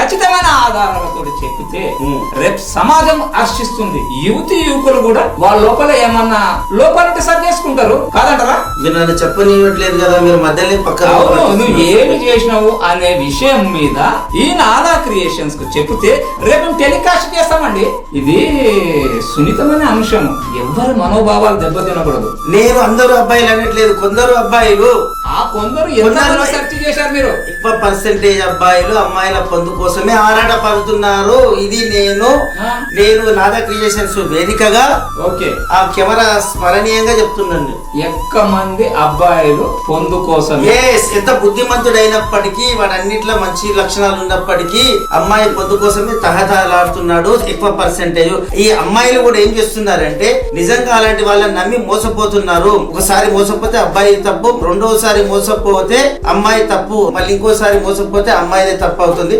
ఖచ్చితమైన ఆధారాలతో చెప్పితే రేపు సమాజం హర్షిస్తుంది. యువకులు కూడా వాళ్ళ లోపల ఏమన్నా లోపాలంటే సరి చేసుకుంటారు కాదంటారా? మీరు నన్ను చెప్పనివ్వట్లేదు కదా, మీరు మధ్యలో పక్కన నువ్వు ఏమి చేసినావు అనే విషయం మీద ఈ నాదా క్రియేషన్స్ కు చెప్తే రేపు టెలికాస్ట్ చేస్తామండి. ఇది సున్నితమైన అంశం, ఎవరి మనోభావాలు దెబ్బతినకూడదు. నేను అందరూ అబ్బాయిలు అనట్లేదు, కొందరు అబ్బాయిలు. ఆ కొందరు ఎంత సెర్చ్ చేశారు మీరు? ఎక్కువ పర్సెంటేజ్ అబ్బాయిలు అమ్మాయిల పొందు కోసమే ఆరాట పడుతున్నారు. ఇది నేను నాదా క్రియేషన్స్ వేదికగా ఆ కెమెరా స్మరణీయంగా చెప్తున్నాను. ఎక్కువ మంది అబ్బాయిలు పొందు కోసం ఎంత బుద్ధిమంతుడైనప్పటికీ వాడన్నిట్లో మంచి లక్షణాలు ఉన్నప్పటికీ అమ్మాయి పొందు కోసమే తహతహలాడుతున్నాడు ఎక్కువ పర్సెంటేజ్. ఈ అమ్మాయిలు కూడా ఏం చేస్తున్నారంటే నిజంగా అలాంటి వాళ్ళని నమ్మి మోసపోతున్నారు. ఒకసారి మోసపోతే అబ్బాయి తప్పు, రెండోసారి మోసపోతే అమ్మాయి తప్పు, మళ్ళీ ఇంకోసారి మోసపోతే అమ్మాయిదే తప్పు అవుతుంది.